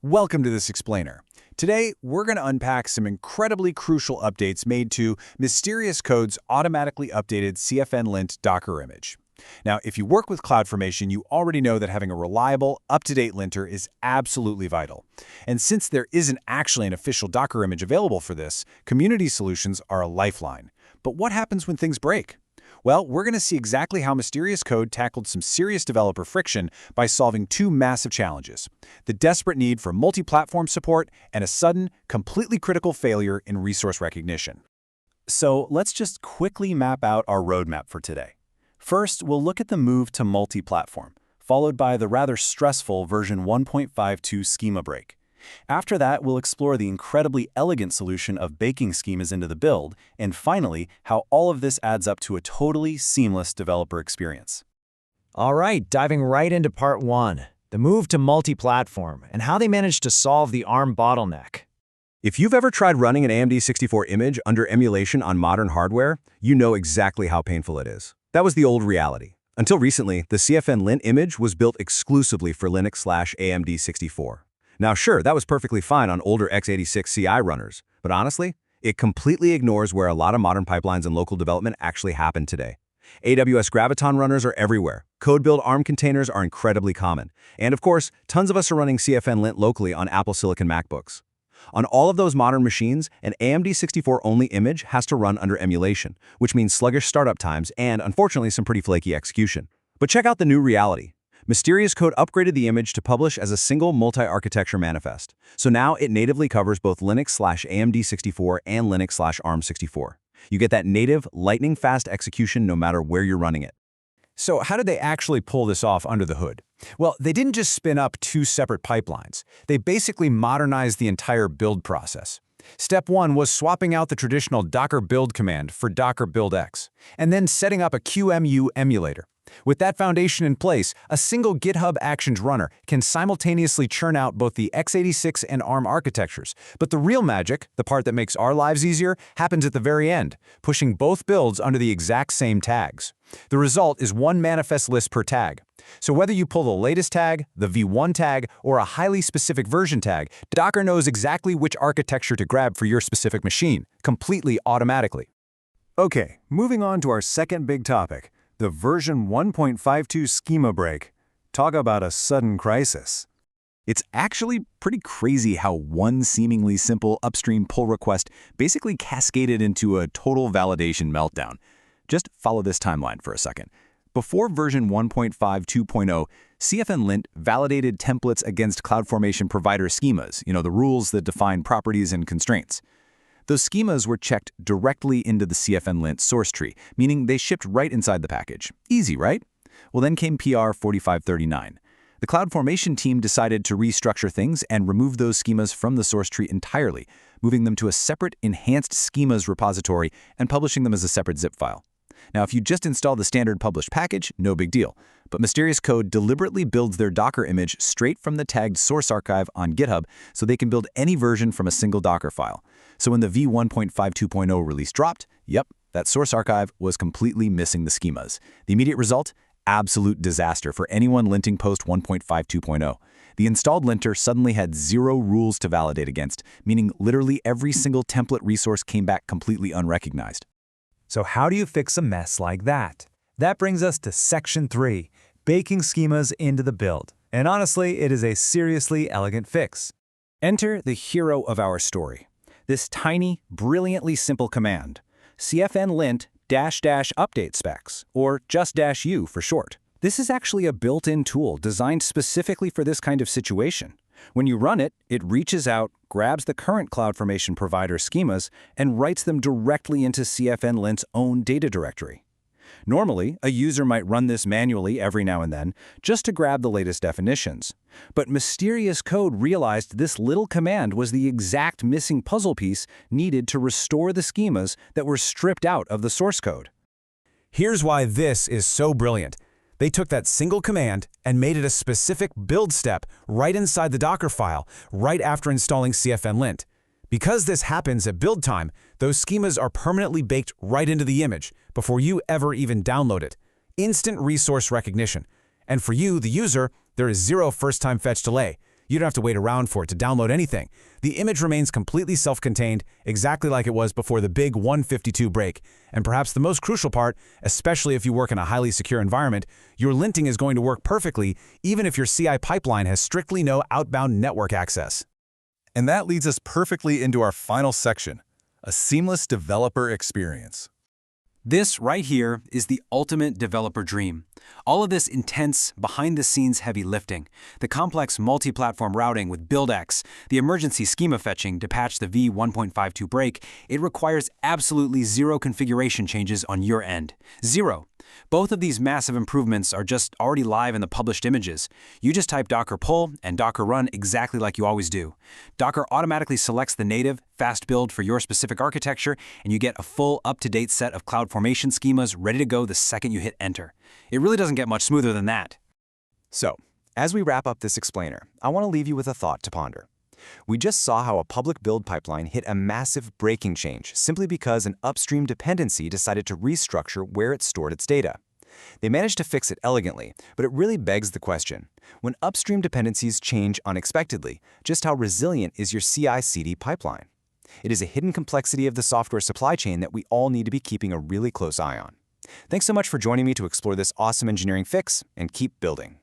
Welcome to this explainer. Today, we're going to unpack some incredibly crucial updates made to Mysterious Code's automatically updated cfn-lint Docker image. Now, if you work with CloudFormation, you already know that having a reliable, up-to-date linter is absolutely vital. And since there isn't actually an official Docker image available for this, community solutions are a lifeline. But what happens when things break? Well, we're going to see exactly how Mysterious Code tackled some serious developer friction by solving two massive challenges: the desperate need for multi-platform support and a sudden, completely critical failure in resource recognition. So let's just quickly map out our roadmap for today. First, we'll look at the move to multi-platform, followed by the rather stressful version 1.52 schema break. After that, we'll explore the incredibly elegant solution of baking schemas into the build, and finally, how all of this adds up to a totally seamless developer experience. All right, diving right into part one, the move to multi-platform and how they managed to solve the ARM bottleneck. If you've ever tried running an AMD 64 image under emulation on modern hardware, you know exactly how painful it is. That was the old reality. Until recently, the cfn-lint image was built exclusively for Linux/AMD 64. Now sure, that was perfectly fine on older x86 CI runners, but honestly, it completely ignores where a lot of modern pipelines and local development actually happen today. AWS Graviton runners are everywhere, code-build ARM containers are incredibly common, and of course, tons of us are running cfn-lint locally on Apple Silicon MacBooks. On all of those modern machines, an AMD 64-only image has to run under emulation, which means sluggish startup times and, unfortunately, some pretty flaky execution. But check out the new reality. Mysterious Code upgraded the image to publish as a single multi-architecture manifest. So now it natively covers both Linux/AMD 64 and Linux/ARM 64. You get that native, lightning-fast execution no matter where you're running it. So how did they actually pull this off under the hood? Well, they didn't just spin up two separate pipelines. They basically modernized the entire build process. Step one was swapping out the traditional Docker build command for Docker build X, and then setting up a QEMU emulator. With that foundation in place, a single GitHub Actions runner can simultaneously churn out both the x86 and ARM architectures. But the real magic, the part that makes our lives easier, happens at the very end, pushing both builds under the exact same tags. The result is one manifest list per tag. So whether you pull the latest tag, the v1 tag, or a highly specific version tag, Docker knows exactly which architecture to grab for your specific machine, completely automatically. Okay, moving on to our second big topic, the version 1.52 schema break. Talk about a sudden crisis. It's actually pretty crazy how one seemingly simple upstream pull request basically cascaded into a total validation meltdown. Just follow this timeline for a second. Before version 1.5 cfn-lint validated templates against CloudFormation provider schemas, the rules that define properties and constraints. Those schemas were checked directly into the cfn-lint source tree, meaning they shipped right inside the package. Easy, right? Well, then came PR 4539. The CloudFormation team decided to restructure things and remove those schemas from the source tree entirely, moving them to a separate enhanced schemas repository and publishing them as a separate zip file. Now, if you just install the standard published package, no big deal. But Mysterious Code deliberately builds their Docker image straight from the tagged source archive on GitHub so they can build any version from a single Docker file. So when the v1.52 release dropped, yep, that source archive was completely missing the schemas. The immediate result? Absolute disaster for anyone linting post 1.52. The installed linter suddenly had zero rules to validate against, meaning literally every single template resource came back completely unrecognized. So how do you fix a mess like that? That brings us to section 3, baking schemas into the build. And honestly, it is a seriously elegant fix. Enter the hero of our story. This tiny, brilliantly simple command, cfn-lint --update specs, or just -u for short. This is actually a built-in tool designed specifically for this kind of situation. When you run it, it reaches out, grabs the current CloudFormation provider schemas, and writes them directly into cfn-lint's own data directory. Normally, a user might run this manually every now and then, just to grab the latest definitions. But Mysterious Code realized this little command was the exact missing puzzle piece needed to restore the schemas that were stripped out of the source code. Here's why this is so brilliant. They took that single command and made it a specific build step right inside the Docker file, right after installing cfn-lint. Because this happens at build time, those schemas are permanently baked right into the image before you ever even download it. Instant resource recognition. And for you, the user, there is zero first-time fetch delay. You don't have to wait around for it to download anything. The image remains completely self-contained, exactly like it was before the big 152 break. And perhaps the most crucial part, especially if you work in a highly secure environment, your linting is going to work perfectly even if your CI pipeline has strictly no outbound network access. And that leads us perfectly into our final section, a seamless developer experience. This right here is the ultimate developer dream. All of this intense, behind-the-scenes heavy lifting, the complex multi-platform routing with BuildX, the emergency schema fetching to patch the v1.52 break, it requires absolutely zero configuration changes on your end. Zero. Both of these massive improvements are just already live in the published images. You just type docker pull and docker run exactly like you always do. Docker automatically selects the native, fast build for your specific architecture, and you get a full, up-to-date set of CloudFormation schemas ready to go the second you hit enter. It really doesn't get much smoother than that. So, as we wrap up this explainer, I want to leave you with a thought to ponder. We just saw how a public build pipeline hit a massive breaking change simply because an upstream dependency decided to restructure where it stored its data. They managed to fix it elegantly, but it really begs the question, when upstream dependencies change unexpectedly, just how resilient is your CI/CD pipeline? It is a hidden complexity of the software supply chain that we all need to be keeping a really close eye on. Thanks so much for joining me to explore this awesome engineering fix, and keep building.